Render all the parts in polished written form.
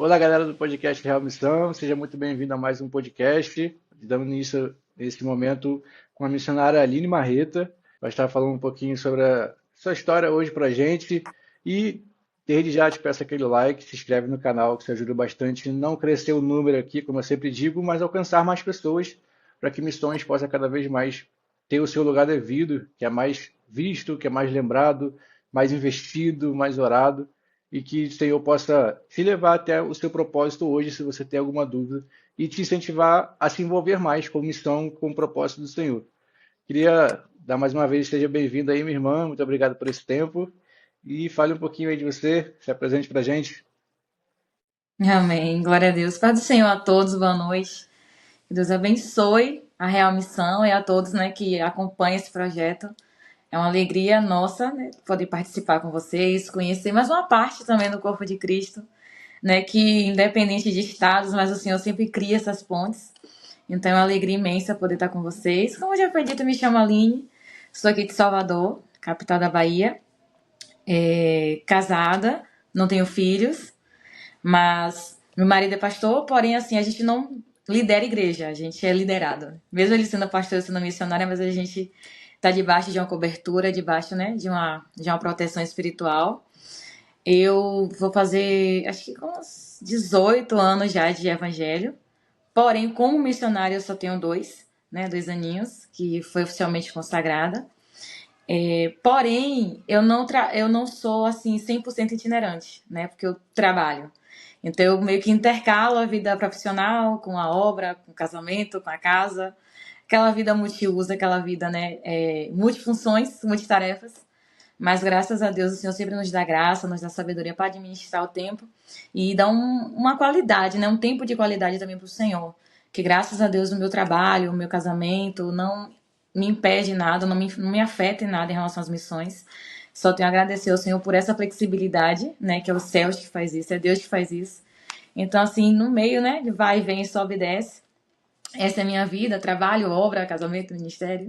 Olá, galera do podcast Real Missão, seja muito bem-vindo a mais um podcast. Dando início nesse momento com a missionária Aline Marreta. Vai estar falando um pouquinho sobre a sua história hoje para a gente. E desde já te peço aquele like, se inscreve no canal, que isso ajuda bastante. Não crescer o número aqui, como eu sempre digo, mas alcançar mais pessoas para que Missões possa cada vez mais ter o seu lugar devido, que é mais visto, que é mais lembrado, mais investido, mais orado e que o Senhor possa te levar até o seu propósito hoje, se você tem alguma dúvida, e te incentivar a se envolver mais com missão, com o propósito do Senhor. Queria dar mais uma vez, seja bem-vinda aí, minha irmã, muito obrigado por esse tempo, e fale um pouquinho aí de você, se apresente pra gente. Amém. Glória a Deus. Paz do Senhor a todos, boa noite. Que Deus abençoe a Real Missão e a todos, né, que acompanham esse projeto. É uma alegria nossa, né, poder participar com vocês, conhecer mais uma parte também do corpo de Cristo, né, que independente de estados, mas o Senhor sempre cria essas pontes. Então é uma alegria imensa poder estar com vocês. Como já foi dito, me chamo Aline, sou aqui de Salvador, capital da Bahia, casada, não tenho filhos. Mas meu marido é pastor, porém, assim, a gente não lidera igreja, a gente é liderado. Mesmo ele sendo pastor, eu sendo missionária, mas a gente está debaixo de uma cobertura, debaixo, né, de uma proteção espiritual. Eu vou fazer, acho que com uns 18 anos já de evangelho. Porém, como missionária, eu só tenho dois, né, 2 aninhos, que foi oficialmente consagrada. Porém, eu não sou assim 100% itinerante, né? Porque eu trabalho. Então eu meio que intercalo a vida profissional com a obra, com o casamento, com a casa, aquela vida multiuso, aquela vida, né, multifunções, multitarefas. Mas graças a Deus o Senhor sempre nos dá graça, nos dá sabedoria para administrar o tempo e dá uma qualidade, né, um tempo de qualidade também para o Senhor. Que graças a Deus o meu trabalho, o meu casamento não me impede em nada, não me afeta em nada em relação às missões. Só tenho a agradecer ao Senhor por essa flexibilidade, né? Que é o céus que faz isso, é Deus que faz isso. Então, assim, no meio, né? De vai e vem, sobe e desce. Essa é a minha vida, trabalho, obra, casamento, ministério.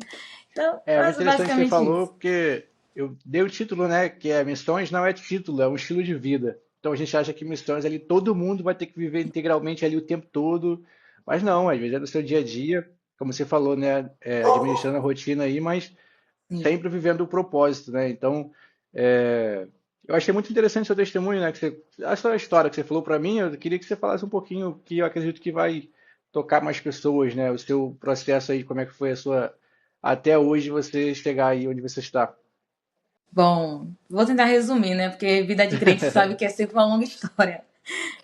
Então, É interessante que você basicamente falou, isso. porque eu dei o título, né, que é Missões não é título, é um estilo de vida. Então a gente acha que missões ali todo mundo vai ter que viver integralmente ali o tempo todo, mas não, às vezes é do seu dia a dia, como você falou, né, administrando a rotina aí, mas Sim. sempre vivendo o propósito, né? Então, é, eu achei muito interessante o seu testemunho, né, que a sua história que você falou para mim, eu queria que você falasse um pouquinho, que eu acredito que vai tocar mais pessoas, né? O seu processo aí, como é que foi a sua até hoje você chegar aí onde você está. Bom, vou tentar resumir, né? Porque vida de crente sabe que é sempre uma longa história.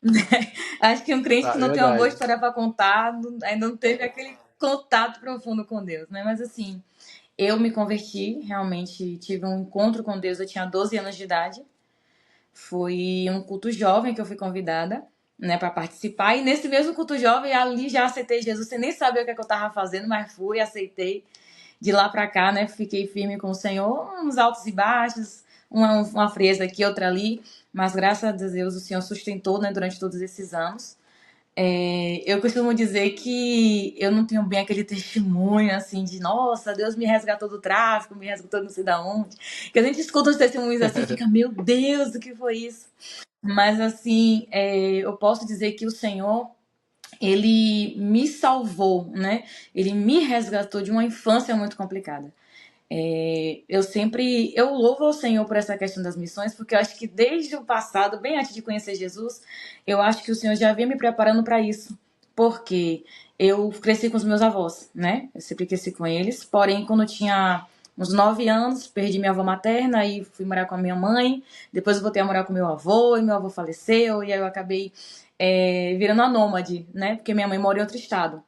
Né? Acho que um crente Ah, que não tem uma boa verdade. história para contar ainda não teve aquele contato profundo com Deus, né? Mas assim, eu me converti, realmente tive um encontro com Deus, eu tinha 12 anos de idade. Foi um culto jovem que eu fui convidada, né, para participar. E nesse mesmo culto jovem, ali já aceitei Jesus. Você nem sabia o que, é que eu estava fazendo, mas fui, aceitei. De lá para cá, né, fiquei firme com o Senhor, uns altos e baixos, uma frieza aqui, outra ali. Mas graças a Deus o Senhor sustentou, né, durante todos esses anos. Eu costumo dizer que eu não tenho bem aquele testemunho assim de nossa, Deus me resgatou do tráfico, me resgatou não sei da onde. Que a gente escuta os testemunhos assim e fica, meu Deus, o que foi isso? Mas assim, eu posso dizer que o Senhor, ele me salvou, né? Ele me resgatou de uma infância muito complicada. Eu louvo ao Senhor por essa questão das missões, porque eu acho que desde o passado, bem antes de conhecer Jesus, eu acho que o Senhor já vinha me preparando para isso, porque eu cresci com os meus avós, né? Eu sempre cresci com eles, porém, quando eu tinha uns 9 anos, perdi minha avó materna e fui morar com a minha mãe, depois eu voltei a morar com meu avô, e meu avô faleceu, e aí eu acabei virando a nômade, né? Porque minha mãe mora em outro estado.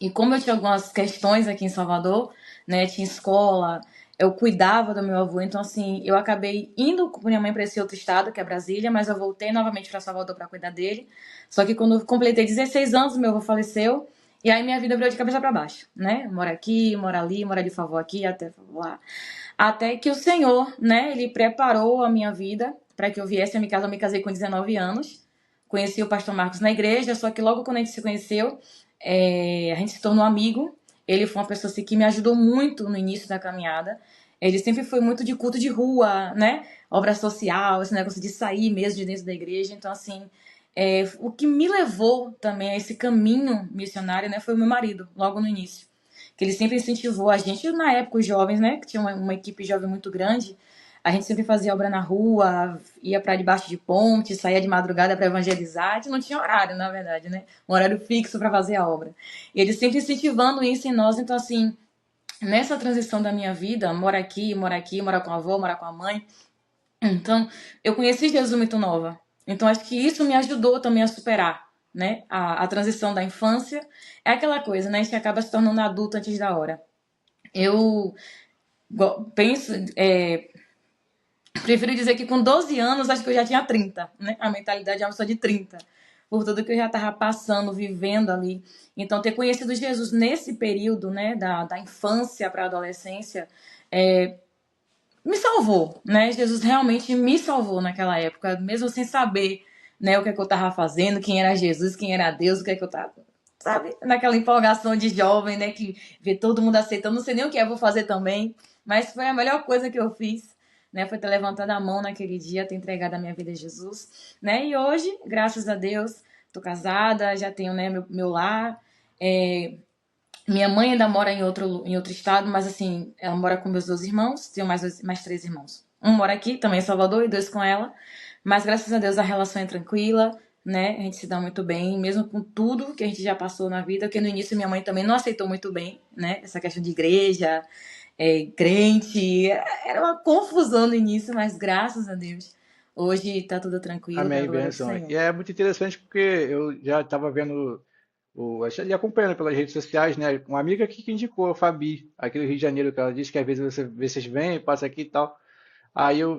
E como eu tinha algumas questões aqui em Salvador, né, tinha escola, eu cuidava do meu avô, então assim, eu acabei indo com minha mãe para esse outro estado, que é Brasília, mas eu voltei novamente para Salvador para cuidar dele. Só que quando eu completei 16 anos, meu avô faleceu, e aí minha vida virou de cabeça para baixo, né? Mora aqui, mora ali, mora de favor aqui, até favor lá. Até que o Senhor, né, ele preparou a minha vida para que eu viesse a me casar. Eu me casei com 19 anos. Conheci o pastor Marcos na igreja, só que logo quando a gente se conheceu, a gente se tornou amigo. Ele foi uma pessoa assim, que me ajudou muito no início da caminhada. Ele sempre foi muito de culto de rua, né? Obra social, esse negócio de sair mesmo de dentro da igreja. Então, assim, O que me levou também a esse caminho missionário, né, foi o meu marido, logo no início. Que ele sempre incentivou a gente, na época, os jovens, né, que tinha uma equipe jovem muito grande, a gente sempre fazia obra na rua, ia para debaixo de ponte, saía de madrugada para evangelizar. A gente não tinha horário, na verdade, né? Um horário fixo para fazer a obra. E ele sempre incentivando isso em nós. Então, assim, nessa transição da minha vida, mora aqui, mora com a avó, mora com a mãe. Então, eu conheci Jesus muito nova. Então, acho que isso me ajudou também a superar, né? A transição da infância. É aquela coisa, né? A gente acaba se tornando adulto antes da hora. Eu penso, prefiro dizer que com 12 anos, acho que eu já tinha 30, né? A mentalidade é uma pessoa de 30. Por tudo que eu já estava passando, vivendo ali. Então, ter conhecido Jesus nesse período, né? Da infância para a adolescência, me salvou, né? Jesus realmente me salvou naquela época, mesmo sem saber, né, o que é que eu estava fazendo, quem era Jesus, quem era Deus, o que é que eu estava, sabe? Naquela empolgação de jovem, né, que vê todo mundo aceitando, não sei nem o que é, vou fazer também, mas foi a melhor coisa que eu fiz, né? Foi ter levantado a mão naquele dia, ter entregado a minha vida a Jesus, né? E hoje, graças a Deus, tô casada, já tenho, né, meu lar, minha mãe ainda mora em outro estado, mas assim, ela mora com meus 2 irmãos, tenho mais 3 irmãos. Um mora aqui, também em Salvador, e 2 com ela. Mas graças a Deus a relação é tranquila, né? A gente se dá muito bem, mesmo com tudo que a gente já passou na vida, porque no início minha mãe também não aceitou muito bem, né? Essa questão de igreja, crente, era uma confusão no início, mas graças a Deus, hoje tá tudo tranquilo, pra Amém, glória do benção. Senhor. E é muito interessante porque eu já estava vendo, ali acompanhando pelas redes sociais, né? Uma amiga aqui que indicou, a Fabi, aqui do Rio de Janeiro, que ela disse que às vezes vocês vêm, passa aqui e tal.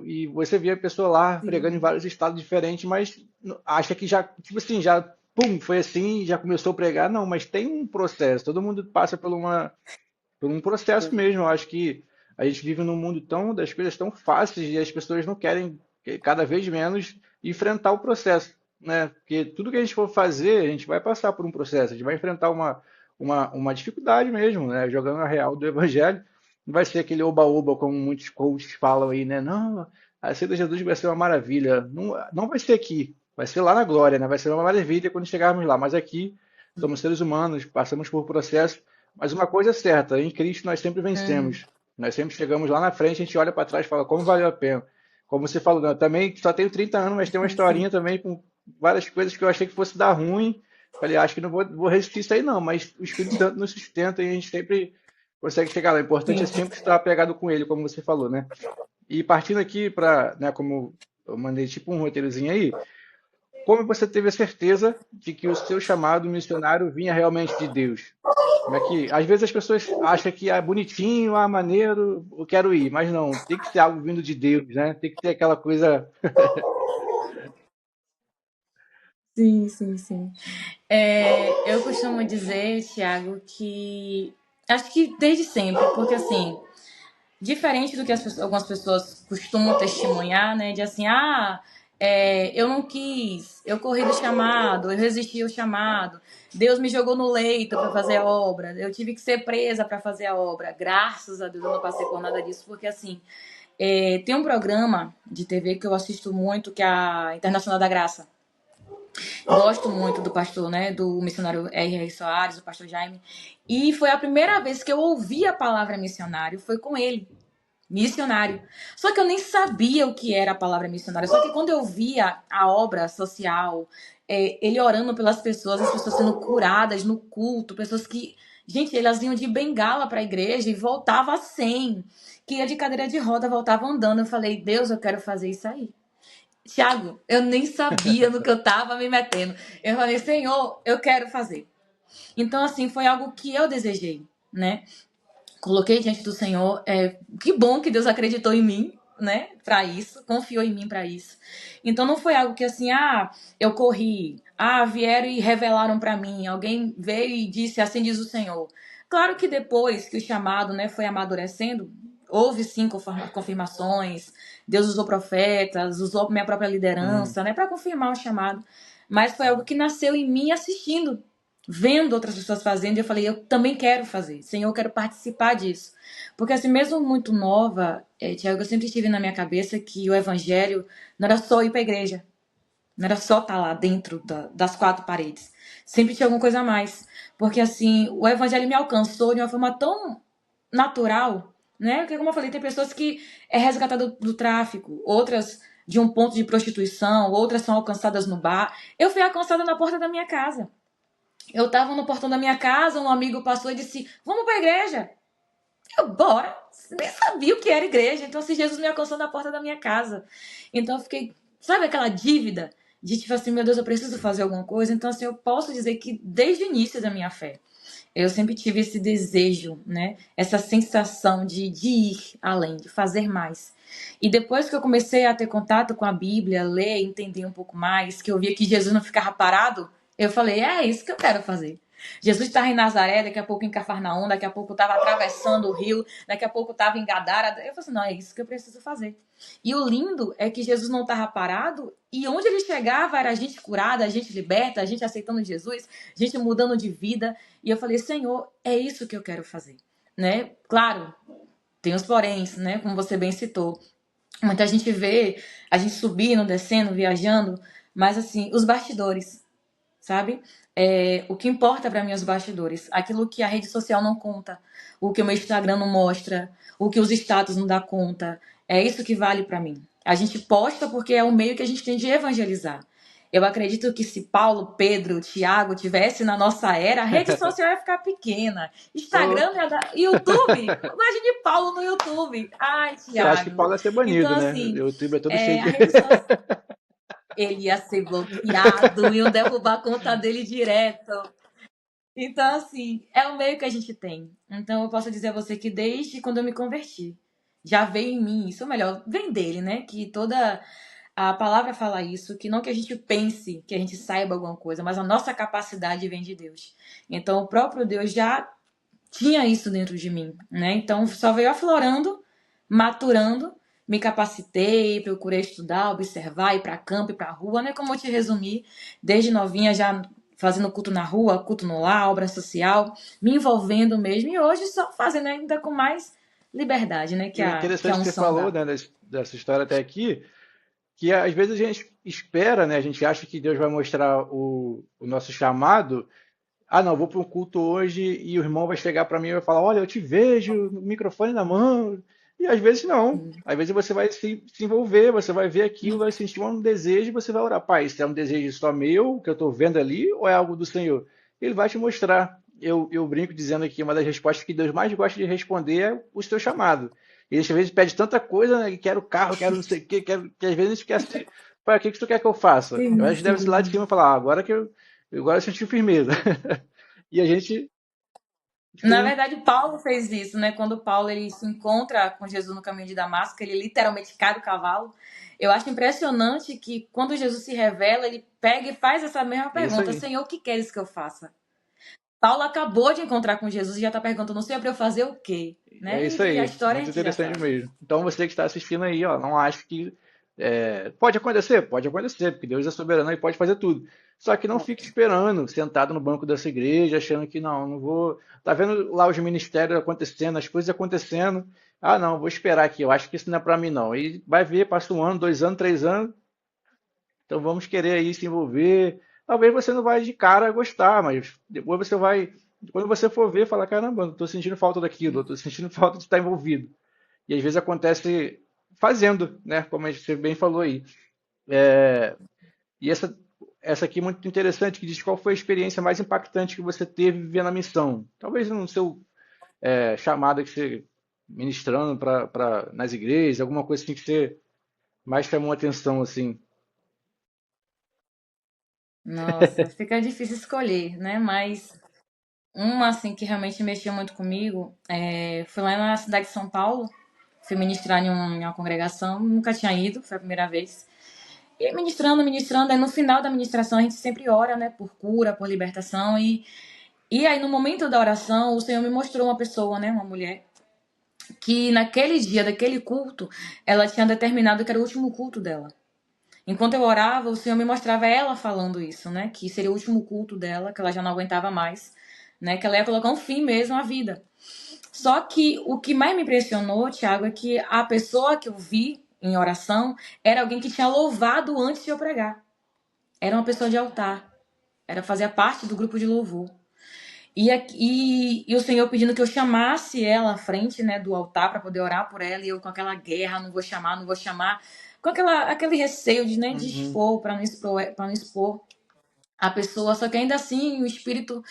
E você vê a pessoa lá pregando em Sim. vários estados diferentes, mas acha que já, tipo assim, já, pum, foi assim, já começou a pregar. Não, mas tem um processo, todo mundo passa por um processo mesmo. Eu acho que a gente vive num mundo das coisas tão fáceis e as pessoas não querem cada vez menos enfrentar o processo, né? Porque tudo que a gente for fazer, a gente vai passar por um processo, a gente vai enfrentar uma dificuldade mesmo, né? Jogando a real do evangelho. Não vai ser aquele oba-oba, como muitos coaches falam aí, né? Não, a ceia de Jesus vai ser uma maravilha. Não, não vai ser aqui, vai ser lá na glória, né? Vai ser uma maravilha quando chegarmos lá. Mas aqui somos seres humanos, passamos por processo. Mas uma coisa é certa, em Cristo nós sempre Uhum. vencemos. Nós sempre chegamos lá na frente, a gente olha para trás e fala como valeu a pena. Como você falou, né, eu também só tenho 30 anos, mas tem uma historinha Sim. também com várias coisas que eu achei que fosse dar ruim. Falei, acho que não vou resistir isso aí não, mas o Espírito Santo nos sustenta e a gente sempre consegue chegar lá. O importante é Sim. sempre estar apegado com ele, como você falou, né? E partindo aqui para, né, como eu mandei tipo um roteirozinho aí, como você teve a certeza de que o seu chamado missionário vinha realmente de Deus? Como é que, às vezes as pessoas acham que é bonitinho, maneiro, eu quero ir, mas não, tem que ser algo vindo de Deus, né? Tem que ter aquela coisa. Sim, sim, sim. Eu costumo dizer, Thiago, que acho que desde sempre, porque assim, diferente do que algumas pessoas costumam testemunhar, né? De assim, eu não quis, eu corri do chamado, eu resisti ao chamado, Deus me jogou no leito para fazer a obra, eu tive que ser presa para fazer a obra. Graças a Deus eu não passei por nada disso, porque assim, tem um programa de TV que eu assisto muito, que é a Internacional da Graça. Gosto muito do pastor, né? Do missionário R.R. Soares, do pastor Jaime. E foi a primeira vez que eu ouvi a palavra missionário, foi com ele. Missionário. Só que eu nem sabia o que era a palavra missionário. Só que quando eu via a obra social, ele orando pelas pessoas, as pessoas sendo curadas no culto, pessoas que, gente, elas iam de bengala para a igreja e voltava sem, que ia de cadeira de roda, voltava andando. Eu falei, Deus, eu quero fazer isso aí. Tiago, eu nem sabia no que eu tava me metendo. Eu falei, Senhor, eu quero fazer. Então, assim, foi algo que eu desejei, né? Coloquei diante do Senhor. Que bom que Deus acreditou em mim, né? Para isso, confiou em mim para isso. Então, não foi algo que assim, eu corri, vieram e revelaram para mim. Alguém veio e disse, assim diz o Senhor. Claro que depois que o chamado, né, foi amadurecendo, houve sim confirmações. Deus usou profetas, usou minha própria Hum, liderança, né, para confirmar o chamado. Mas foi algo que nasceu em mim assistindo, vendo outras pessoas fazendo, e eu falei, eu também quero fazer. Senhor, eu quero participar disso. Porque assim, mesmo muito nova, Tiago, eu sempre tive na minha cabeça que o evangelho não era só ir para a igreja, Não era só estar lá dentro das quatro paredes. Sempre tinha alguma coisa a mais. Porque, assim, o evangelho me alcançou de uma forma tão natural, né? Porque, como eu falei, tem pessoas que é resgatada do tráfico, outras de um ponto de prostituição, outras são alcançadas no bar. Eu fui alcançada na porta da minha casa. Eu estava no portão da minha casa, um amigo passou e disse: Vamos para a igreja. Eu, bora. Nem sabia o que era igreja. Então, assim, Jesus me alcançou na porta da minha casa. Então, eu fiquei, sabe aquela dívida de tipo assim, meu Deus, eu preciso fazer alguma coisa. Então, assim, eu posso dizer que desde o início da minha fé, eu sempre tive esse desejo, né? Essa sensação de ir além, de fazer mais. E depois que eu comecei a ter contato com a Bíblia, ler, entender um pouco mais, que eu via que Jesus não ficava parado, eu falei, é isso que eu quero fazer. Jesus estava em Nazaré, daqui a pouco em Cafarnaum, daqui a pouco estava atravessando o rio, daqui a pouco estava em Gadara. Eu falei assim, não, é isso que eu preciso fazer. E o lindo é que Jesus não estava parado e onde ele chegava era a gente curada, a gente liberta, a gente aceitando Jesus, a gente mudando de vida. E eu falei, Senhor, é isso que eu quero fazer, né? Claro, tem os poréns, né? Como você bem citou. Muita gente vê a gente subindo, descendo, viajando, mas assim, os bastidores, sabe? O que importa para mim é os bastidores. Aquilo que a rede social não conta, o que o meu Instagram não mostra, o que os status não dá conta. É isso que vale para mim. A gente posta porque é o meio que a gente tem de evangelizar. Eu acredito que se Paulo, Pedro, Tiago tivesse na nossa era, a rede social ia ficar pequena. Ô, Instagram ia dar. YouTube? Imagine Paulo no YouTube. Ai, eu acho que Tiago. Paulo ia ser Então, banido, né? O assim, YouTube é todo cheio a de. rede social ele ia ser bloqueado, iam derrubar a conta dele direto. Então, assim, é o meio que a gente tem. Então, eu posso dizer a você que desde quando eu me converti, já veio em mim isso, ou melhor, vem dele, né? Que toda a palavra fala isso, que não que a gente pense que a gente saiba alguma coisa, mas a nossa capacidade vem de Deus. Então, o próprio Deus já tinha isso dentro de mim, né? Então só veio aflorando, maturando, me capacitei, procurei estudar, observar, ir para campo, ir para rua, né? Como eu te resumi, desde novinha já fazendo culto na rua, culto no lar, obra social, me envolvendo mesmo e hoje só fazendo ainda com mais liberdade, né? E o Que a interessante que você unção falou, dá. né, dessa história até aqui, que às vezes a gente espera, né? A gente acha que Deus vai mostrar o nosso chamado. Ah, não, vou para um culto hoje e o irmão vai chegar para mim e vai falar: Olha, eu te vejo, no microfone na mão. E às vezes não. Às vezes você vai se envolver, você vai ver aquilo, vai sentir um desejo e você vai orar: Pai, isso é um desejo só meu, que eu estou vendo ali, ou é algo do Senhor? Ele vai te mostrar. Eu brinco dizendo aqui, uma das respostas que Deus mais gosta de responder é o seu chamado. Ele às vezes pede tanta coisa, né? Que quero carro, quero não sei o quê, que às vezes a gente esquece. Pai, o que que tu quer que eu faça? Eu acho Sim, que deve ser lá de sim. cima e falar: agora que agora eu senti firmeza. E a gente Na sim, verdade, Paulo fez isso, né? Quando Paulo ele se encontra com Jesus no caminho de Damasco, ele literalmente cai do cavalo. Eu acho impressionante que quando Jesus se revela, ele pega e faz essa mesma é isso pergunta: aí. Senhor, o que queres que eu faça? Paulo acabou de encontrar com Jesus e já está perguntando: Senhor, para eu fazer o quê? É Né? isso E a aí. história a Muito gente já interessante sabe. mesmo. Então você que está assistindo aí, ó, não acho que pode acontecer, pode acontecer, porque Deus é soberano e pode fazer tudo. Só que não fique esperando, sentado no banco dessa igreja, achando que não, não vou. Tá vendo lá os ministérios acontecendo, as coisas acontecendo. Ah, não, vou esperar aqui. Eu acho que isso não é para mim não. E vai ver, passa um ano, 2 anos, 3 anos. Então vamos querer aí se envolver. Talvez você não vai de cara gostar, mas depois você vai, quando você for ver, falar, caramba, eu tô sentindo falta daquilo, eu tô sentindo falta de estar envolvido. E às vezes acontece fazendo, né? Como você bem falou aí. E essa aqui é muito interessante, que diz qual foi a experiência mais impactante que você teve vivendo a missão. Talvez no seu chamado que você ministrando nas igrejas, alguma coisa assim que você mais chamou a atenção assim. Nossa, fica difícil escolher, né? Mas uma assim que realmente mexeu muito comigo foi lá na cidade de São Paulo. Fui ministrar em uma congregação, nunca tinha ido, foi a primeira vez. E ministrando, ministrando, aí no final da ministração a gente sempre ora, né, por cura, por libertação. E aí no momento da oração, o Senhor me mostrou uma pessoa, né, uma mulher, que naquele dia, daquele culto, ela tinha determinado que era o último culto dela. Enquanto eu orava, o Senhor me mostrava ela falando isso, né, que seria o último culto dela, que ela já não aguentava mais, né, que ela ia colocar um fim mesmo à vida. Só que o que mais me impressionou, Tiago, é que a pessoa que eu vi em oração era alguém que tinha louvado antes de eu pregar. era uma pessoa de altar, fazia parte do grupo de louvor. E o Senhor pedindo que eu chamasse ela à frente, né, do altar para poder orar por ela, e eu com aquela guerra, não vou chamar, não vou chamar, com aquele receio de, né, de Uhum. expor, para não expor a pessoa, só que ainda assim o Espírito,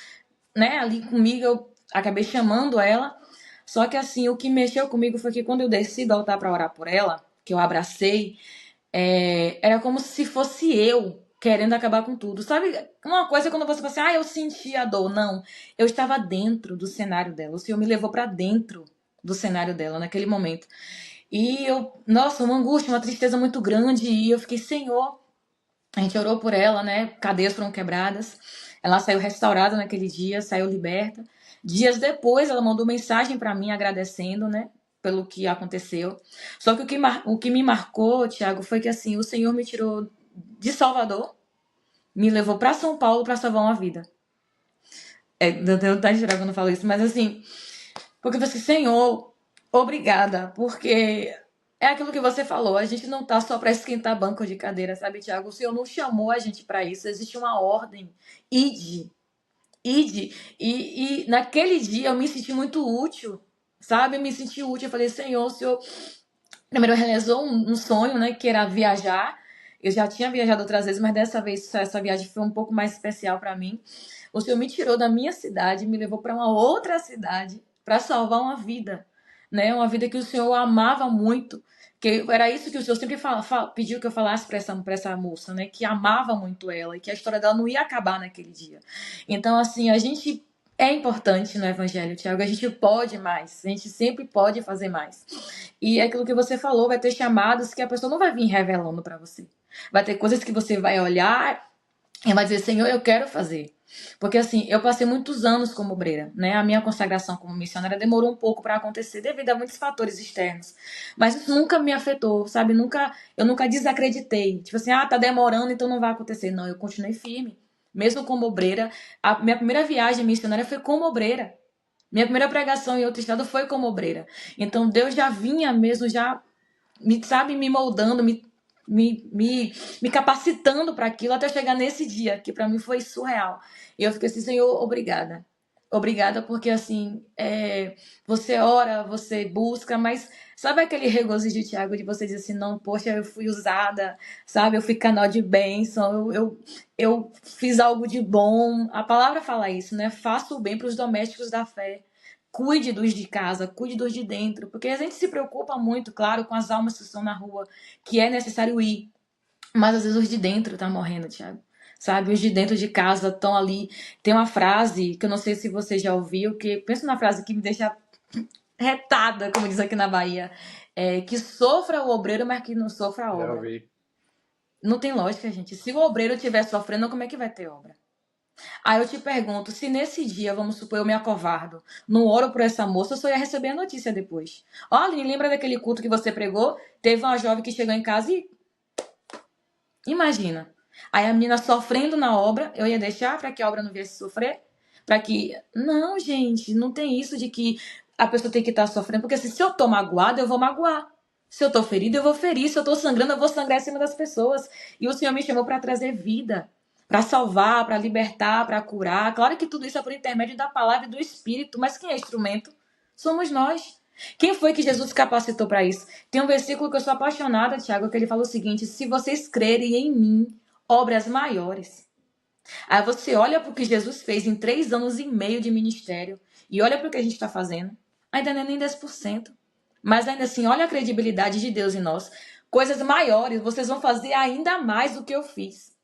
né, ali comigo, eu acabei chamando ela. Só que assim, o que mexeu comigo foi que quando eu desci do altar para orar por ela, que eu abracei, era como se fosse eu querendo acabar com tudo. Sabe, uma coisa é quando você fala assim, eu senti a dor. Não, eu estava dentro do cenário dela. O Senhor me levou para dentro do cenário dela naquele momento. E nossa, uma angústia, uma tristeza muito grande. E eu fiquei, Senhor, a gente orou por ela, né? Cadeias foram quebradas. Ela saiu restaurada naquele dia, saiu liberta. Dias depois, ela mandou mensagem para mim agradecendo, né? Pelo que aconteceu. Só que o que me marcou, Tiago, foi que assim, o Senhor me tirou de Salvador, me levou para São Paulo para salvar uma vida. Eu tenho vontade de chorar quando eu falo isso, mas assim, porque eu falei assim, Senhor, obrigada, porque é aquilo que você falou, a gente não tá só para esquentar banco de cadeira, sabe, Tiago? O Senhor não chamou a gente para isso, existe uma ordem. Ide, ide. E naquele dia eu me senti muito útil, sabe? Eu me senti útil. Eu falei, Senhor, o Senhor primeiro realizou um sonho, né, que era viajar. Eu já tinha viajado outras vezes, mas dessa vez essa viagem foi um pouco mais especial para mim. O Senhor me tirou da minha cidade, me levou para uma outra cidade para salvar uma vida, né? Uma vida que o Senhor amava muito, que era isso que o Senhor sempre pediu que eu falasse para essa moça, né? Que amava muito ela e que a história dela não ia acabar naquele dia. Então, assim, a gente é importante no Evangelho, Tiago. A gente pode mais, a gente sempre pode fazer mais. E é aquilo que você falou, vai ter chamados que a pessoa não vai vir revelando para você. Vai ter coisas que você vai olhar e vai dizer, Senhor, eu quero fazer. Porque assim, eu passei muitos anos como obreira, né? A minha consagração como missionária demorou um pouco para acontecer devido a muitos fatores externos. Mas isso nunca me afetou, sabe? Eu nunca desacreditei. Tipo assim, tá demorando, então não vai acontecer. Não, eu continuei firme. Mesmo como obreira, a minha primeira viagem missionária foi como obreira. Minha primeira pregação em outro estado foi como obreira. Então Deus já vinha mesmo, já sabe, me moldando, me capacitando para aquilo até chegar nesse dia, que para mim foi surreal. E eu fiquei assim, Senhor, obrigada. Obrigada, porque assim, você ora, você busca, mas sabe aquele regozijo de Tiago de você dizer assim, não, poxa, eu fui usada, sabe? Eu fui canal de bênção, eu fiz algo de bom. A palavra fala isso, né? Faça o bem para os domésticos da fé. Cuide dos de casa, cuide dos de dentro, porque a gente se preocupa muito, claro, com as almas que estão na rua, que é necessário ir, mas às vezes os de dentro estão morrendo, Thiago. Sabe, os de dentro de casa estão ali. Tem uma frase que eu não sei se você já ouviu, que pensa numa frase que me deixa retada, como diz aqui na Bahia, que sofra o obreiro, mas que não sofra a Já obra. ouvi. Não tem lógica, gente. Se o obreiro estiver sofrendo, como é que vai ter obra? Aí eu te pergunto, se nesse dia, vamos supor, eu me acovardo, não oro por essa moça, eu só ia receber a notícia depois. Olha, lembra daquele culto que você pregou? Teve uma jovem que chegou em casa e... Imagina. Aí a menina sofrendo na obra, eu ia deixar para que a obra não viesse sofrer? Para que... Não, gente, não tem isso de que a pessoa tem que estar sofrendo, porque assim, se eu tô magoada, eu vou magoar. Se eu tô ferida, eu vou ferir. Se eu tô sangrando, eu vou sangrar em cima das pessoas. E o Senhor me chamou para trazer vida, para salvar, para libertar, para curar. Claro que tudo isso é por intermédio da palavra e do Espírito, mas quem é instrumento? Somos nós. Quem foi que Jesus capacitou para isso? Tem um versículo que eu sou apaixonada, Tiago, que ele fala o seguinte: se vocês crerem em mim, obras maiores. Aí você olha para o que Jesus fez em 3 anos e meio de ministério e olha para o que a gente está fazendo. Ainda não é nem 10%. Mas ainda assim, olha a credibilidade de Deus em nós. Coisas maiores, vocês vão fazer ainda mais do que eu fiz.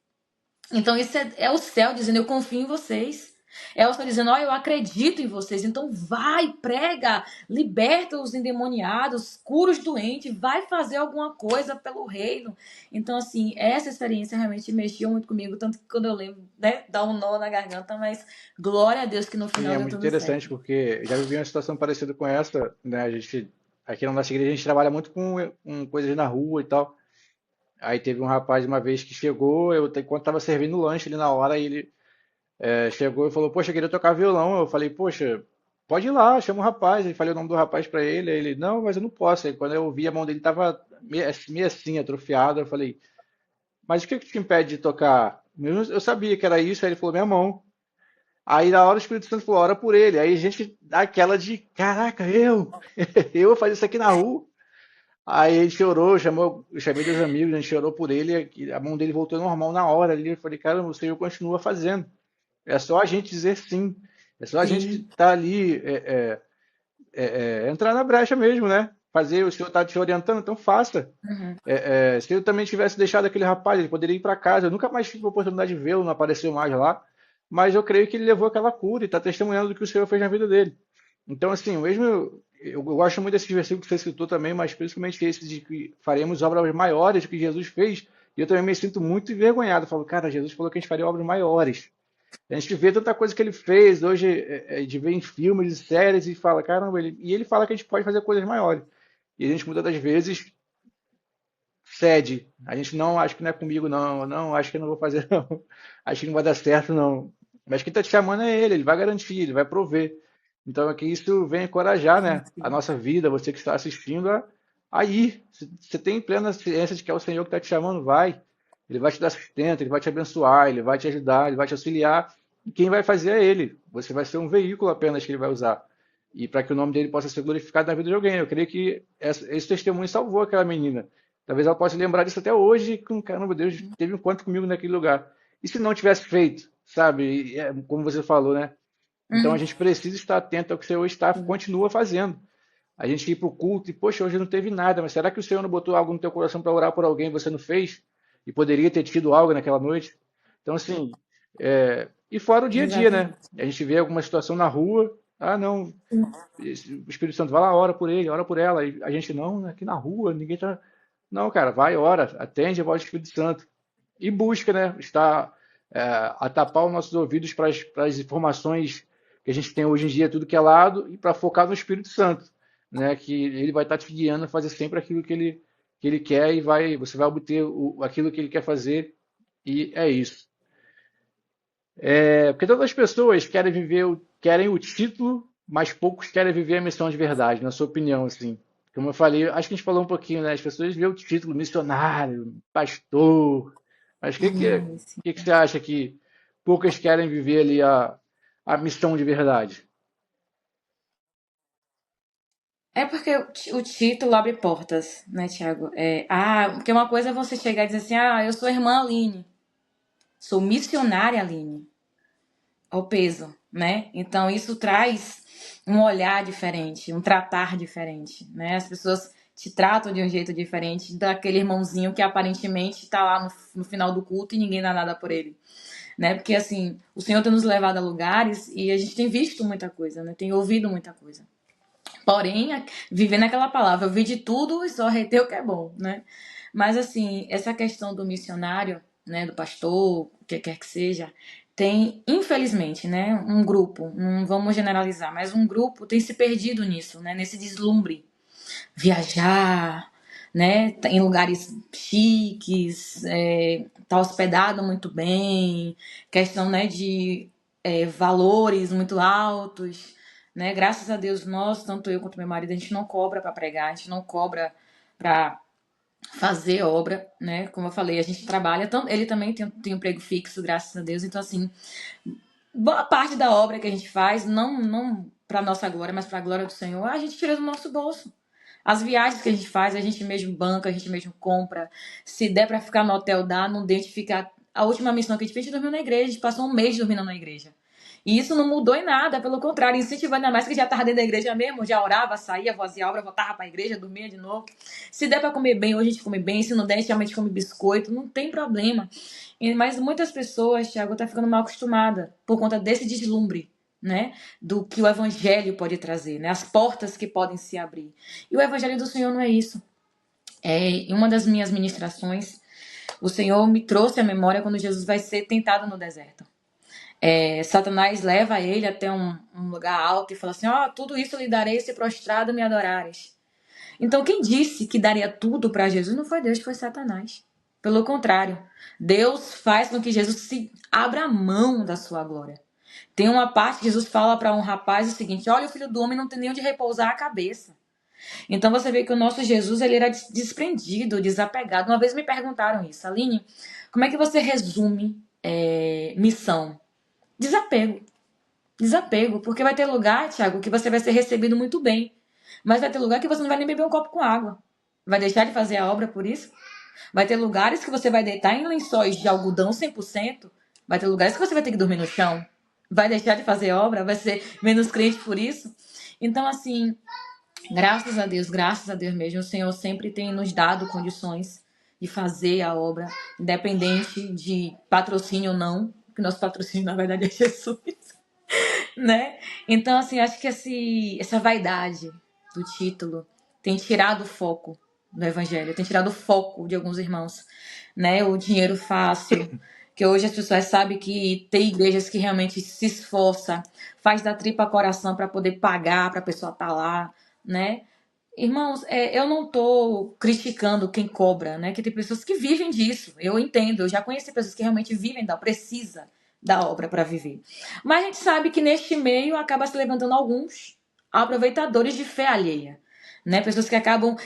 Então, isso é o céu dizendo, eu confio em vocês. É o céu dizendo, eu acredito em vocês. Então, vai, prega, liberta os endemoniados, cura os doentes, vai fazer alguma coisa pelo reino. Então, assim, essa experiência realmente mexeu muito comigo, tanto que quando eu lembro, né, dá um nó na garganta, mas glória a Deus que no Sim, final é deu muito tudo interessante certo. porque já vivi uma situação parecida com essa, né? Aqui na nossa igreja, a gente trabalha muito com coisas na rua e tal. Aí teve um rapaz uma vez que chegou, enquanto estava servindo lanche ali na hora, ele chegou e falou, poxa, eu queria tocar violão. Eu falei, poxa, pode ir lá, chama o rapaz. Aí falei o nome do rapaz pra ele. Aí ele, não, mas eu não posso. Aí quando eu vi a mão dele tava meio assim, atrofiada, eu falei, mas o que que te impede de tocar? Eu sabia que era isso, aí ele falou, minha mão. Aí na hora o Espírito Santo falou, ora por ele. Aí a gente dá aquela de, caraca, eu? Eu vou fazer isso aqui na rua? Aí ele chorou, eu chamei dos amigos, a gente chorou por ele, e a mão dele voltou normal na hora ali. Eu falei, cara, o Senhor continua fazendo. É só a gente dizer sim. É só a gente Sim. estar ali, entrar na brecha mesmo, né? Fazer, o Senhor está te orientando, então faça. Uhum. Se eu também tivesse deixado aquele rapaz, ele poderia ir para casa. Eu nunca mais tive a oportunidade de vê-lo, não apareceu mais lá. Mas eu creio que ele levou aquela cura e está testemunhando do que o Senhor fez na vida dele. Então, assim, mesmo eu gosto muito desses versículos que você citou também, mas principalmente esse de que faremos obras maiores do que Jesus fez. E eu também me sinto muito envergonhado. Eu falo, cara, Jesus falou que a gente faria obras maiores. A gente vê tanta coisa que ele fez hoje, de ver em filmes e séries e fala, caramba, e ele fala que a gente pode fazer coisas maiores. E a gente muitas das vezes cede. A gente não, acho que não é comigo, não, não, acho que eu não vou fazer, não. Acho que não vai dar certo, não. Mas quem está te chamando é ele vai garantir, ele vai prover. Então é que isso vem encorajar, Sim, né, a sim. nossa vida, você que está assistindo, a ir. Você tem plena ciência de que é o Senhor que está te chamando, vai. Ele vai te dar sustento, ele vai te abençoar, ele vai te ajudar, ele vai te auxiliar. E quem vai fazer é ele. Você vai ser um veículo apenas que ele vai usar. E para que o nome dele possa ser glorificado na vida de alguém. Eu creio que esse testemunho salvou aquela menina. Talvez ela possa lembrar disso até hoje, com caramba, Deus teve um encontro comigo naquele lugar. E se não tivesse feito, sabe? Como você falou, né? Então a Uhum. gente precisa estar atento ao que o Senhor está, Sim. continua fazendo. A gente ir para o culto e, poxa, hoje não teve nada, mas será que o Senhor não botou algo no teu coração para orar por alguém e você não fez? E poderia ter tido algo naquela noite? Então, assim, e fora o dia a dia, né? Exatamente. A gente vê alguma situação na rua, ah, não, o Espírito Santo vai lá, ora por ele, ora por ela. E a gente não, aqui na rua, ninguém tá. Não, cara, vai, ora, atende a voz do Espírito Santo. E busca, né? Está a tapar os nossos ouvidos para as informações que a gente tem hoje em dia, tudo que é lado, e para focar no Espírito Santo, né? Que ele vai estar te guiando a fazer sempre aquilo que ele quer e você vai obter aquilo que ele quer fazer, e é isso. Porque todas as pessoas querem o título, mas poucos querem viver a missão de verdade, na sua opinião, assim. Como eu falei, acho que a gente falou um pouquinho, né? As pessoas veem o título, missionário, pastor, mas o que você acha que poucas querem viver ali a missão de verdade? É porque o título abre portas, né, Tiago? Porque uma coisa é você chegar e dizer assim, eu sou a irmã Aline, sou missionária Aline, ao peso, né? Então isso traz um olhar diferente, um tratar diferente, né? As pessoas te tratam de um jeito diferente daquele irmãozinho que aparentemente está lá no final do culto e ninguém dá nada por ele, né? Porque assim, o Senhor tem nos levado a lugares e a gente tem visto muita coisa, né? Tem ouvido muita coisa. Porém, viver naquela palavra, eu vi de tudo e só retei o que é bom, né? Mas assim, essa questão do missionário, né, do pastor, o que quer que seja, tem, infelizmente, né, um grupo, não vamos generalizar, mas um grupo tem se perdido nisso, né, nesse deslumbre. Viajar, né, tá em lugares chiques, tá hospedado muito bem, questão, né, de valores muito altos, né? Graças a Deus, nós, tanto eu quanto meu marido, a gente não cobra para pregar, a gente não cobra para fazer obra, né? Como eu falei, a gente trabalha, ele também tem um emprego fixo, graças a Deus. Então, assim, boa parte da obra que a gente faz, não para nossa glória, mas para a glória do Senhor, a gente tira do nosso bolso. As viagens que a gente faz, a gente mesmo banca, a gente mesmo compra. Se der para ficar no hotel, dá, não deixe ficar. A última missão que a gente fez, a gente dormiu na igreja, a gente passou um mês dormindo na igreja. E isso não mudou em nada, pelo contrário, incentivando ainda mais que já estava dentro da igreja mesmo, já orava, saía, fazia obra, voltava para a igreja, dormia de novo. Se der para comer bem, hoje a gente come bem, se não der, a gente realmente come biscoito, não tem problema. Mas muitas pessoas, Thiago, tá ficando mal acostumada por conta desse deslumbre, né? Do que o evangelho pode trazer, né? As portas que podem se abrir. E o evangelho do Senhor não é isso. Em uma das minhas ministrações, o Senhor me trouxe à memória quando Jesus vai ser tentado no deserto. Satanás leva ele até um lugar alto e fala assim: tudo isso lhe darei se prostrado me adorares. Então, quem disse que daria tudo para Jesus não foi Deus, foi Satanás. Pelo contrário, Deus faz com que Jesus se abra mão da sua glória. Tem uma parte que Jesus fala para um rapaz o seguinte: olha, o filho do homem não tem nem onde repousar a cabeça. Então você vê que o nosso Jesus ele era desprendido, desapegado. Uma vez me perguntaram isso, Aline, como é que você resume missão? Desapego. Desapego. Porque vai ter lugar, Thiago, que você vai ser recebido muito bem. Mas vai ter lugar que você não vai nem beber um copo com água. Vai deixar de fazer a obra por isso? Vai ter lugares que você vai deitar em lençóis de algodão 100%. Vai ter lugares que você vai ter que dormir no chão. Vai deixar de fazer obra? Vai ser menos crente por isso? Então, assim, graças a Deus mesmo, o Senhor sempre tem nos dado condições de fazer a obra, independente de patrocínio ou não, porque nosso patrocínio, na verdade, é Jesus, né? Então, assim, acho que essa vaidade do título tem tirado o foco do evangelho, tem tirado o foco de alguns irmãos, né? O dinheiro fácil, que hoje as pessoas sabem que tem igrejas que realmente se esforça, faz da tripa coração para poder pagar para a pessoa estar lá, né? Irmãos, eu não tô criticando quem cobra, né? Que tem pessoas que vivem disso. Eu entendo, eu já conheci pessoas que realmente vivem precisa da obra para viver. Mas a gente sabe que neste meio acaba se levantando alguns aproveitadores de fé alheia, né? Pessoas que acabam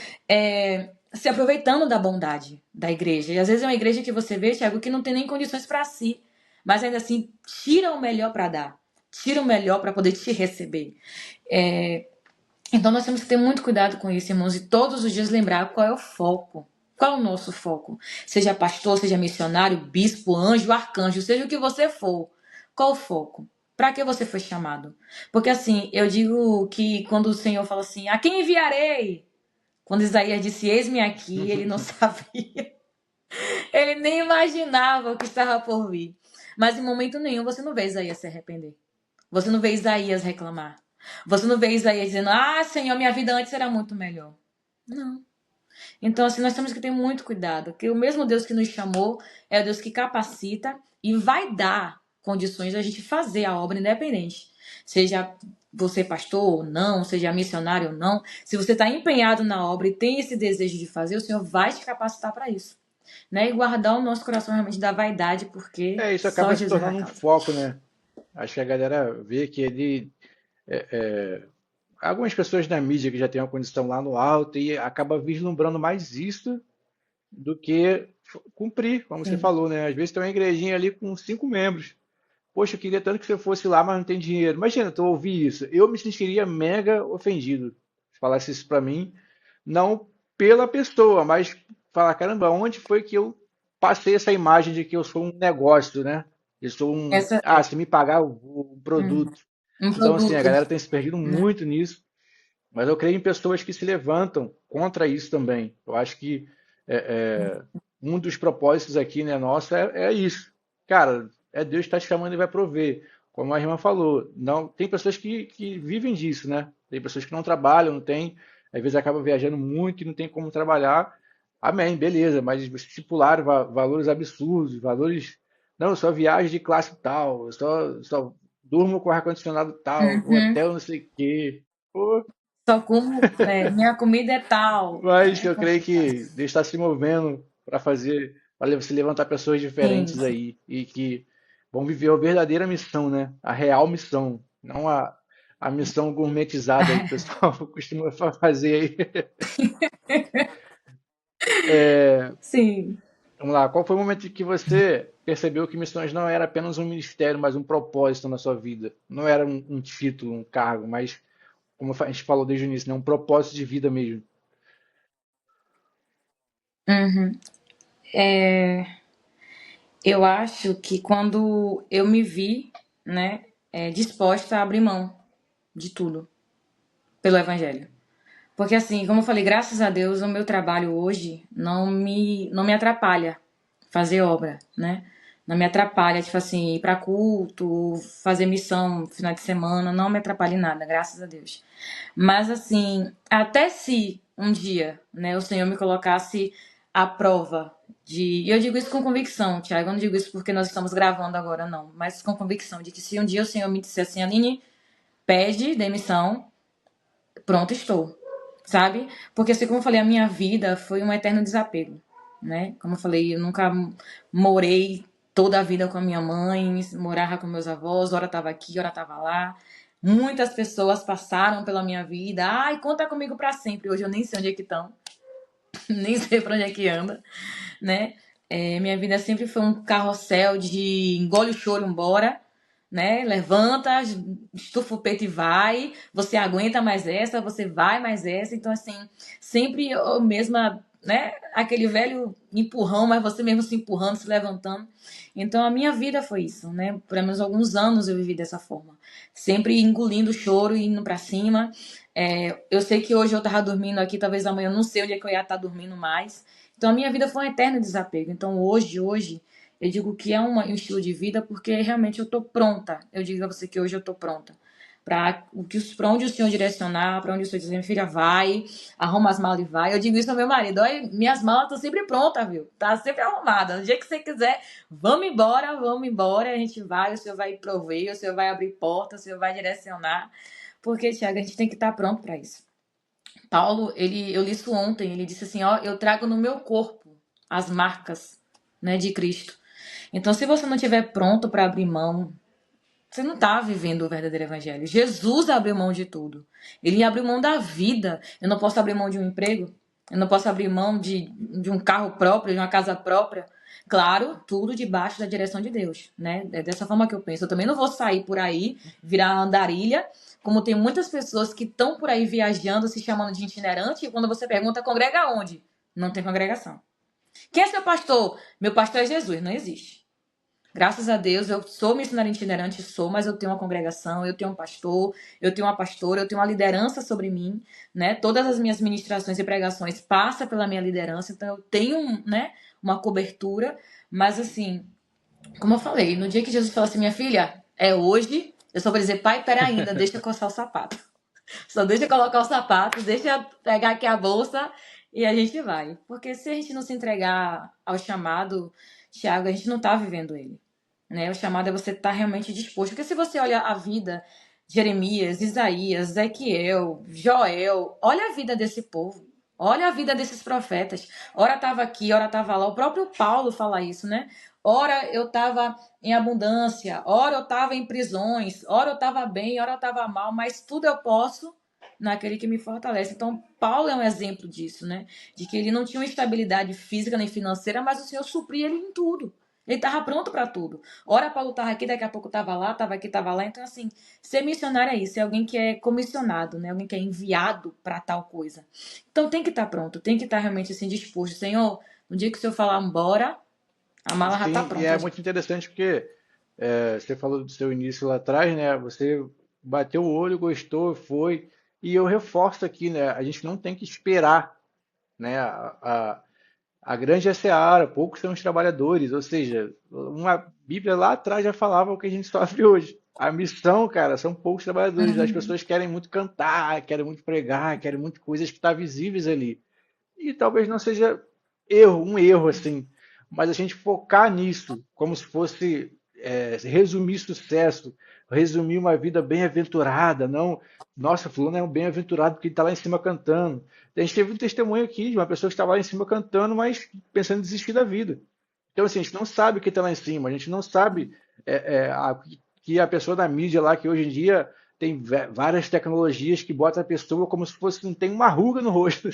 se aproveitando da bondade da igreja. E às vezes é uma igreja que você vê, Thiago, que não tem nem condições para si, mas ainda assim tira o melhor para dar, tira o melhor para poder te receber. Então nós temos que ter muito cuidado com isso, irmãos, e todos os dias lembrar qual é o foco. Qual é o nosso foco? Seja pastor, seja missionário, bispo, anjo, arcanjo, seja o que você for. Qual o foco? Para que você foi chamado? Porque assim, eu digo que quando o Senhor fala assim, a quem enviarei? Quando Isaías disse, eis-me aqui, ele não sabia. Ele nem imaginava o que estava por vir. Mas em momento nenhum você não vê Isaías se arrepender. Você não vê Isaías reclamar. Você não vê Isaías dizendo, ah, Senhor, minha vida antes era muito melhor. Não. Então, assim, nós temos que ter muito cuidado, que o mesmo Deus que nos chamou é o Deus que capacita e vai dar condições a gente fazer a obra independente. Seja você pastor ou não, seja missionário ou não, se você está empenhado na obra e tem esse desejo de fazer, o Senhor vai te capacitar para isso. Né? E guardar o nosso coração realmente da vaidade, porque Isso só acaba se Jesus na tornando um causa. foco, né? Acho que a galera vê que ele. Algumas pessoas na mídia que já têm uma condição lá no alto e acaba vislumbrando mais isso do que cumprir, como você Sim. falou, né? Às vezes tem uma igrejinha ali com 5 membros. Poxa, eu queria tanto que você fosse lá, mas não tem dinheiro. Imagina, tu ouvir isso. Eu me sentiria mega ofendido se falasse isso pra mim. Não pela pessoa, mas falar, caramba, onde foi que eu passei essa imagem de que eu sou um negócio, né? Eu sou um. Essa Ah, se me pagar o uhum. produto. Um Então, assim, a produto, galera tem se perdido né? muito nisso. Mas eu creio em pessoas que se levantam contra isso também. Eu acho que um dos propósitos aqui, né, nosso é isso. Cara, é Deus que está te chamando e vai prover. Como a irmã falou, não tem pessoas que vivem disso, né? Tem pessoas que não trabalham, não tem, às vezes acabam viajando muito e não tem como trabalhar. Amém, beleza, mas estipular valores absurdos, valores. Não, eu só viajo de classe tal, eu só durmo com ar-condicionado tal, o Uhum. hotel não sei o quê. Pô, Só como, minha comida é tal, mas né? eu creio que Deus está se movendo para se levantar pessoas Sim, diferentes aí e que vão viver a verdadeira missão, né? A real missão, não a missão gourmetizada aí que o pessoal costuma fazer aí. sim. Vamos lá, qual foi o momento em que você percebeu que missões não era apenas um ministério, mas um propósito na sua vida? Não era um título, um cargo, mas, como a gente falou desde o início, né? Um propósito de vida mesmo. Uhum. Eu acho que quando eu me vi, né, disposta a abrir mão de tudo pelo Evangelho. Porque assim, como eu falei, graças a Deus, o meu trabalho hoje não me atrapalha fazer obra, né? Não me atrapalha, tipo assim, ir pra culto, fazer missão no final de semana, não me atrapalha em nada, graças a Deus. Mas assim, até se um dia, né, o Senhor me colocasse à prova de, e eu digo isso com convicção, Tiago, eu não digo isso porque nós estamos gravando agora, não, mas com convicção de que se um dia o Senhor me disser assim, Aline, pede demissão, pronto, estou, sabe? Porque assim como eu falei, a minha vida foi um eterno desapego, né? Como eu falei, eu nunca morei toda a vida com a minha mãe, morava com meus avós, hora tava aqui, hora tava lá. Muitas pessoas passaram pela minha vida. Ai, conta comigo pra sempre. Hoje eu nem sei onde é que estão, nem sei pra onde é que anda, né? Minha vida sempre foi um carrossel de engole o choro, embora, né? Levanta, estufa o peito e vai. Você aguenta mais essa, você vai mais essa. Então, assim, sempre eu mesma, né? Aquele velho empurrão, mas você mesmo se empurrando, se levantando. Então, a minha vida foi isso, né? Por menos alguns anos eu vivi dessa forma. Sempre engolindo o choro e indo pra cima. Eu sei que hoje eu tava dormindo aqui, talvez amanhã eu não sei onde é que eu ia estar dormindo mais. Então a minha vida foi um eterno desapego. Então hoje, eu digo que é um estilo de vida porque realmente eu tô pronta. Eu digo a você que hoje eu tô pronta. Pra onde o Senhor direcionar, pra onde o Senhor dizer, minha filha, vai, arruma as malas e vai. Eu digo isso ao meu marido, olha, minhas malas estão sempre prontas, viu? Tá sempre arrumada. No dia que você quiser, vamos embora, a gente vai, o Senhor vai prover, o Senhor vai abrir porta, o Senhor vai direcionar. Porque, Tiago, a gente tem que estar pronto para isso. Paulo, eu li isso ontem, ele disse assim, ó, eu trago no meu corpo as marcas, né, de Cristo. Então, se você não estiver pronto para abrir mão, você não está vivendo o verdadeiro evangelho. Jesus abriu mão de tudo. Ele abriu mão da vida. Eu não posso abrir mão de um emprego. Eu não posso abrir mão de um carro próprio, de uma casa própria. Claro, tudo debaixo da direção de Deus, né? É dessa forma que eu penso. Eu também não vou sair por aí, virar andarilha, como tem muitas pessoas que estão por aí viajando, se chamando de itinerante, e quando você pergunta, congrega onde? Não tem congregação. Quem é seu pastor? Meu pastor é Jesus. Não existe. Graças a Deus, eu sou missionária itinerante, sou, mas eu tenho uma congregação, eu tenho um pastor, eu tenho uma pastora, eu tenho uma liderança sobre mim, né? Todas as minhas ministrações e pregações passam pela minha liderança, então eu tenho, né, uma cobertura, mas assim, como eu falei, no dia que Jesus falou assim, minha filha, é hoje, eu só vou dizer, pai, pera ainda, deixa eu coçar o sapato. Só deixa eu colocar o sapato, deixa eu pegar aqui a bolsa e a gente vai. Porque se a gente não se entregar ao chamado, Tiago, a gente não tá vivendo ele, né? O chamado é você estar realmente disposto. Porque se você olha a vida de Jeremias, Isaías, Ezequiel, Joel, olha a vida desse povo. Olha a vida desses profetas. Ora estava aqui, ora estava lá. O próprio Paulo fala isso, né? Ora eu estava em abundância, ora eu estava em prisões, ora eu estava bem, ora eu estava mal, mas tudo eu posso naquele que me fortalece. Então, Paulo é um exemplo disso, né? De que ele não tinha uma estabilidade física nem financeira, mas o Senhor supria ele em tudo. Ele estava pronto para tudo. Ora, Paulo estava aqui, daqui a pouco estava lá, estava aqui, estava lá. Então, assim, ser missionário é isso, é alguém que é comissionado, né? Alguém que é enviado para tal coisa. Então, tem que estar pronto, tem que estar realmente assim disposto. Senhor, no dia que o Senhor falar embora, a mala já está Sim, e é pronta. muito interessante porque você falou do seu início lá atrás, né? Você bateu o olho, gostou, foi. E eu reforço aqui, né? A gente não tem que esperar, né? A grande é a seara, poucos são os trabalhadores. Ou seja, uma Bíblia lá atrás já falava o que a gente sofre hoje. A missão, cara, são poucos trabalhadores. As Uhum. pessoas querem muito cantar, querem muito pregar, querem muito coisas que estão visíveis ali. E talvez não seja um erro assim, mas a gente focar nisso, como se fosse resumir sucesso, resumir uma vida bem-aventurada, não, nossa, fulano é um bem-aventurado porque ele está lá em cima cantando. A gente teve um testemunho aqui de uma pessoa que estava lá em cima cantando, mas pensando em desistir da vida. Então, assim, a gente não sabe o que está lá em cima, a gente não sabe que a pessoa da mídia lá, que hoje em dia tem várias tecnologias que botam a pessoa como se fosse, não tem uma ruga no rosto.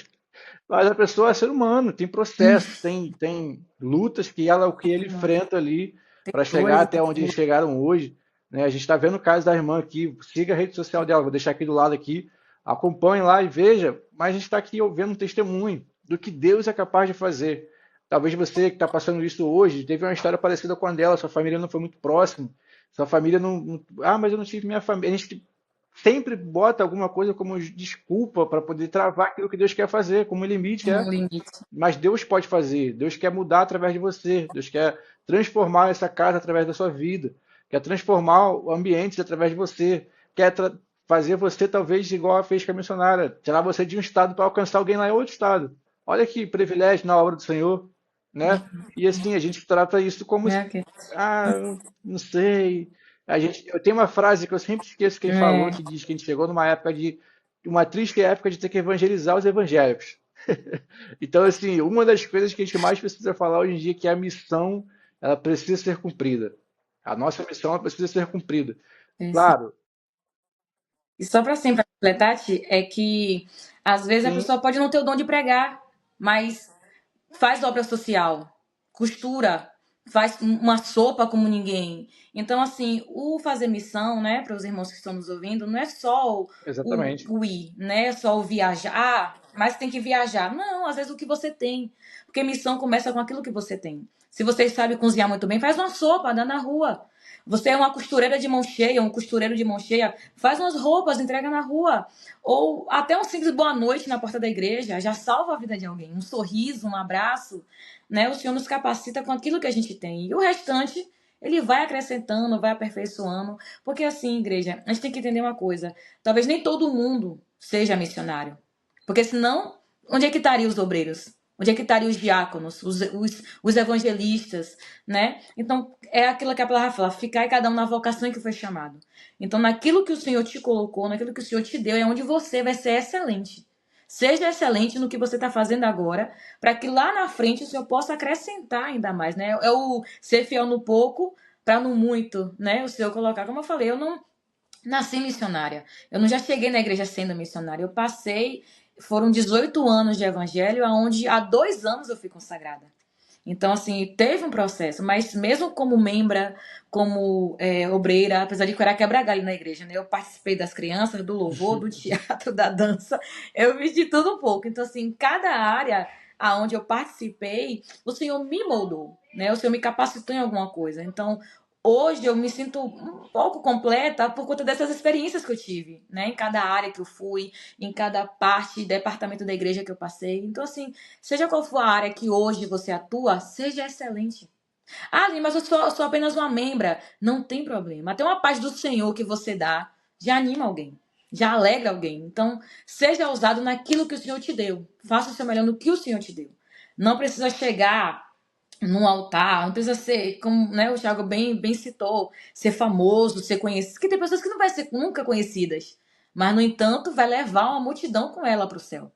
Mas a pessoa é ser humano, tem processo, tem lutas o que ele enfrenta ali Tem para chegar coisa, até onde eles chegaram hoje. Né? A gente está vendo o caso da irmã aqui, siga a rede social dela, vou deixar aqui do lado aqui, acompanhe lá e veja, mas a gente está aqui ouvindo um testemunho do que Deus é capaz de fazer. Talvez você que está passando isso hoje, teve uma história parecida com a dela, sua família não foi muito próxima, sua família mas eu não tive minha família. A gente sempre bota alguma coisa como desculpa para poder travar aquilo que Deus quer fazer, como limite um limite. mas Deus pode fazer, Deus quer mudar através de você, Deus quer transformar essa casa através da sua vida, quer transformar o ambiente através de você, quer fazer você talvez igual a fez com a missionária, tirar você de um estado para alcançar alguém lá em outro estado. Olha que privilégio na obra do Senhor, né? E assim, a gente trata isso como, É, ok. não sei. Eu tenho uma frase que eu sempre esqueço quem falou, É, que diz que a gente chegou numa época de uma triste época de ter que evangelizar os evangélicos. Então, assim, uma das coisas que a gente mais precisa falar hoje em dia é que a missão, ela precisa ser cumprida. A nossa missão, ela precisa ser cumprida. é sim. Claro, E só para sempre completar, Ti, é que às vezes a sim, pessoa pode não ter o dom de pregar, mas faz obra social, costura, faz uma sopa como ninguém. Então, assim, o fazer missão, né, para os irmãos que estão nos ouvindo, não é só Exatamente. o ir, né? É só o viajar. Ah, mas tem que viajar. Não, às vezes o que você tem. Porque missão começa com aquilo que você tem. Se você sabe cozinhar muito bem, faz uma sopa, anda na rua. Você é uma costureira de mão cheia, um costureiro de mão cheia, faz umas roupas, entrega na rua. Ou até um simples boa noite na porta da igreja já salva a vida de alguém. Um sorriso, um abraço, né? O Senhor nos capacita com aquilo que a gente tem. E o restante, ele vai acrescentando, vai aperfeiçoando. Porque assim, igreja, a gente tem que entender uma coisa. Talvez nem todo mundo seja missionário. Porque senão, onde é que estariam os obreiros? Onde é que estariam os diáconos, os evangelistas, né? Então, é aquilo que a palavra fala, ficar cada um na vocação em que foi chamado. Então, naquilo que o Senhor te colocou, naquilo que o Senhor te deu, é onde você vai ser excelente. Seja excelente no que você está fazendo agora, para que lá na frente o Senhor possa acrescentar ainda mais, né? É o ser fiel no pouco, para no muito, né? O Senhor colocar, como eu falei, eu não nasci missionária. Eu não já cheguei na igreja sendo missionária. Eu passei, foram 18 anos de evangelho, onde há 2 anos eu fui consagrada. Então, assim, teve um processo, mas mesmo como membra, como obreira, apesar de que eu era quebra-galho na igreja, né? Eu participei das crianças, do louvor, do teatro, da dança, eu fiz de tudo um pouco. Então, assim, cada área aonde eu participei, o Senhor me moldou, né? O Senhor me capacitou em alguma coisa. Então, hoje eu me sinto um pouco completa por conta dessas experiências que eu tive, né? Em cada área que eu fui, em cada parte, departamento da igreja que eu passei. Então, assim, seja qual for a área que hoje você atua, seja excelente. Ah, Aline, mas eu sou apenas uma membra. Não tem problema. Até uma paz do Senhor que você dá já anima alguém, já alegra alguém. Então, seja ousado naquilo que o Senhor te deu. Faça o seu melhor no que o Senhor te deu. Não precisa chegar num altar, não precisa ser, como né, o Thiago bem citou, ser famoso, ser conhecido. Porque tem pessoas que não vão ser nunca conhecidas, mas, no entanto, vai levar uma multidão com ela para o céu.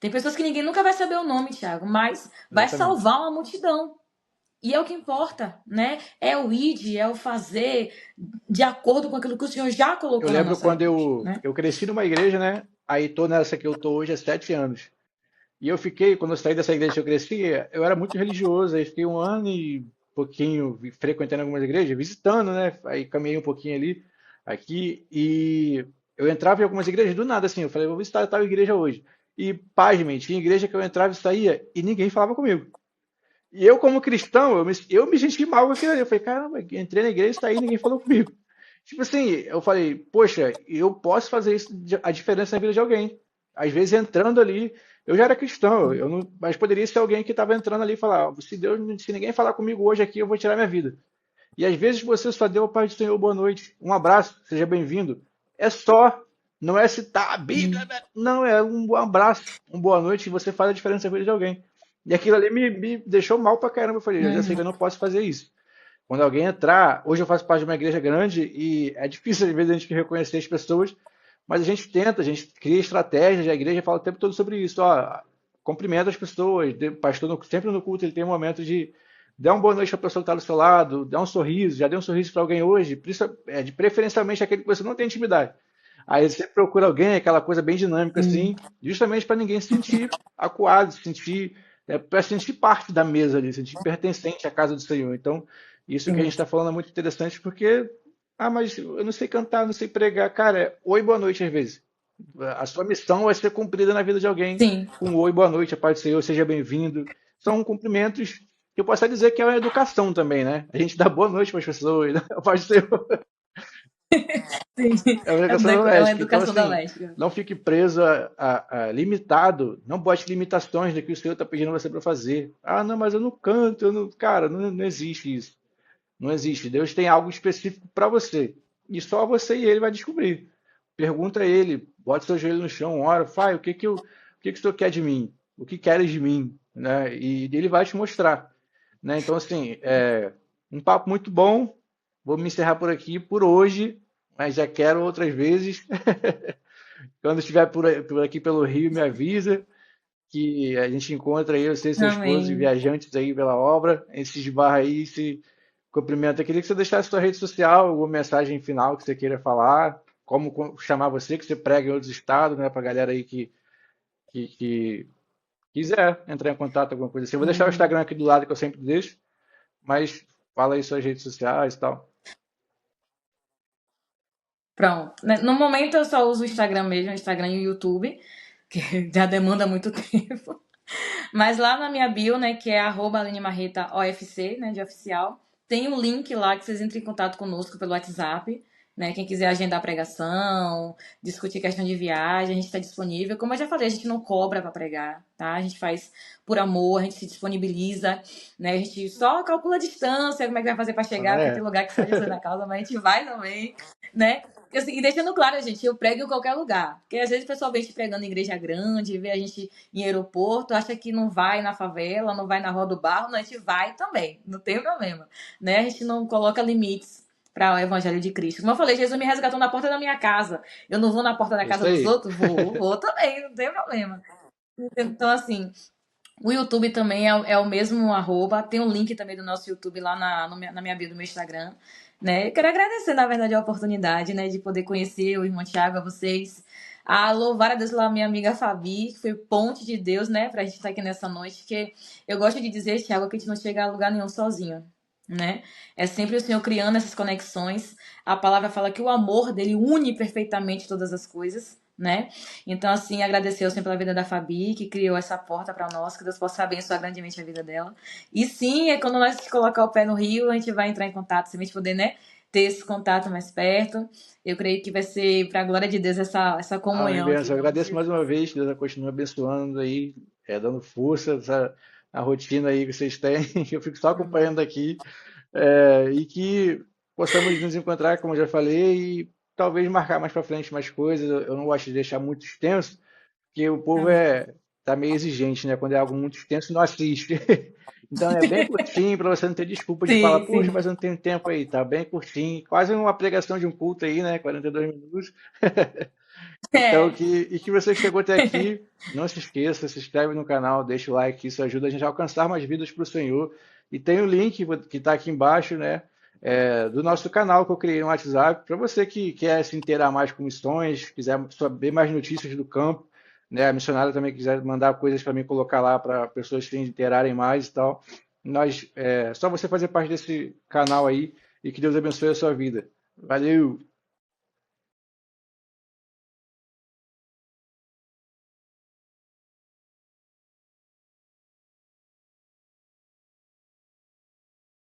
Tem pessoas que ninguém nunca vai saber o nome, Thiago, mas vai Exatamente. salvar uma multidão. E é o que importa, né? É o id, é o fazer de acordo com aquilo que o Senhor já Eu colocou na lembro nossa quando frente, né? eu cresci numa igreja, né? Aí tô nessa que eu tô hoje há 7 anos. E eu fiquei, quando eu saí dessa igreja que eu cresci, eu era muito religioso. Aí fiquei um ano e pouquinho frequentando algumas igrejas, visitando, né? Aí caminhei um pouquinho ali, aqui, e eu entrava em algumas igrejas do nada, assim. Eu falei, vou visitar tal igreja hoje. E, pasmem, tinha igreja que eu entrava e saía e ninguém falava comigo. E eu, como cristão, eu me senti mal com aquilo ali. Eu falei, caramba, entrei na igreja e saí e ninguém falou comigo. Tipo assim, eu falei, poxa, eu posso fazer isso, a diferença na vida de alguém. Às vezes entrando ali, eu já era cristão, eu não, mas poderia ser alguém que estava entrando ali e falar, se Deus, se ninguém falar comigo hoje aqui, eu vou tirar minha vida. E às vezes você só deu a paz do Senhor, boa noite, um abraço, seja bem-vindo. É só, não é citar a Bíblia, Sim. né? Não, é um abraço, uma boa noite, e você faz a diferença na vida de alguém. E aquilo ali me deixou mal pra caramba. Eu falei, eu já sei que eu Uhum. não posso fazer isso. Quando alguém entrar, hoje eu faço parte de uma igreja grande e é difícil às vezes a gente reconhecer as pessoas, mas a gente tenta, a gente cria estratégias, a igreja fala o tempo todo sobre isso, ó, cumprimenta as pessoas, o pastor sempre no culto ele tem um momento de dar uma boa noite para a pessoa que está do seu lado, dar um sorriso, já deu um sorriso para alguém hoje, de preferencialmente aquele que você não tem intimidade. Aí você procura alguém, aquela coisa bem dinâmica Sim. assim, justamente para ninguém se sentir acuado, se sentir, para sentir parte da mesa ali, se sentir pertencente à casa do Senhor. Então, isso que a gente Sim. está falando é muito interessante porque, mas eu não sei cantar, não sei pregar. Cara, oi, boa noite às vezes. A sua missão vai ser cumprida na vida de alguém Sim. com um oi, boa noite, a paz do Senhor, seja bem-vindo. São cumprimentos que eu posso até dizer que é uma educação também, né? A gente dá boa noite para as pessoas, né? A paz do Senhor Sim. é uma É educação é uma doméstica. Então, educação assim, doméstica. não fique preso a limitado, não bote limitações do que o Senhor está pedindo você para fazer. Ah, não, mas eu não canto, eu não... Cara, não existe isso. Não existe. Deus tem algo específico para você. E só você e ele vai descobrir. Pergunta a ele, bota seu joelho no chão, ora, Pai, o que que o Senhor quer de mim? O que queres de mim? Né? E ele vai te mostrar. Né? Então, assim, um papo muito bom. Vou me encerrar por aqui por hoje, mas já quero outras vezes. Quando estiver por aqui pelo Rio, me avisa que a gente encontra aí, você e seu esposo, Amém. viajantes aí pela obra, a gente se esbarra aí, se cumprimenta. Eu queria que você deixasse sua rede social, alguma mensagem final que você queira falar, como chamar você, que você prega em outros estados, né, para a galera aí que, que quiser entrar em contato, alguma coisa assim. Eu vou deixar o Uhum. Instagram aqui do lado que eu sempre deixo, mas fala aí suas redes sociais e tal. Pronto. Né, no momento eu só uso o Instagram mesmo, o Instagram e o YouTube, que já demanda muito tempo. Mas lá na minha bio, né, que é @AlineMarretaOFC, né, de oficial, tem um link lá que vocês entrem em contato conosco pelo WhatsApp, né? Quem quiser agendar pregação, discutir questão de viagem, a gente está disponível. Como eu já falei, a gente não cobra para pregar, tá? A gente faz por amor, a gente se disponibiliza, né? A gente só calcula a distância, como é que vai fazer para chegar, porque tem É, lugar que só Jesus na causa, mas a gente vai também, né? Assim, e deixando claro, gente, eu prego em qualquer lugar. Porque às vezes o pessoal vem te pregando em igreja grande, vê a gente em aeroporto, acha que não vai na favela, não vai na Rua do Barro, não, a gente vai também, não tem problema, né? A gente não coloca limites para o evangelho de Cristo. Como eu falei, Jesus me resgatou na porta da minha casa. Eu não vou na porta da é casa isso dos aí. outros? Vou também, não tem problema. Então, assim, o YouTube também é o mesmo arroba. Tem um link também do nosso YouTube lá na minha bio do meu Instagram. Né? Eu quero agradecer, na verdade, a oportunidade, né, de poder conhecer o irmão Tiago, a vocês. A louvar a Deus pela minha amiga Fabi, que foi ponte de Deus, né, pra gente estar aqui nessa noite. Porque eu gosto de dizer, Tiago, que a gente não chega a lugar nenhum sozinho, né? É sempre o Senhor criando essas conexões. A palavra fala que o amor dele une perfeitamente todas as coisas, né? Então, assim, agradecer ao Senhor pela vida da Fabi, que criou essa porta para nós, que Deus possa abençoar grandemente a vida dela. E sim, é quando nós colocar o pé no Rio, a gente vai entrar em contato, se a gente poder, né, ter esse contato mais perto. Eu creio que vai ser, para a glória de Deus, essa Amém, comunhão aqui, em benção. Eu nome de agradeço mais Jesus. uma vez, Deus continue abençoando aí, dando força a rotina aí que vocês têm. Eu fico só Amém. acompanhando aqui, e que possamos nos encontrar, como eu já falei, e talvez marcar mais para frente mais coisas. Eu não gosto de deixar muito extenso, porque o povo Amém. tá meio exigente, né? Quando é algo muito extenso, não assiste. Então é bem curtinho para você não ter desculpa de falar, Sim, puxa, sim. mas eu não tenho tempo aí. Tá bem curtinho, quase uma pregação de um culto aí, né? 42 minutos. Então, É. que você chegou até aqui, não se esqueça, se inscreve no canal, deixa o like, isso ajuda a gente a alcançar mais vidas para o Senhor. E tem o link que está aqui embaixo, né, do nosso canal que eu criei no WhatsApp, para você que quer se inteirar mais com missões, quiser saber mais notícias do campo, né, a missionária também quiser mandar coisas para mim colocar lá para pessoas se inteirarem mais e tal. Só você fazer parte desse canal aí e que Deus abençoe a sua vida. Valeu!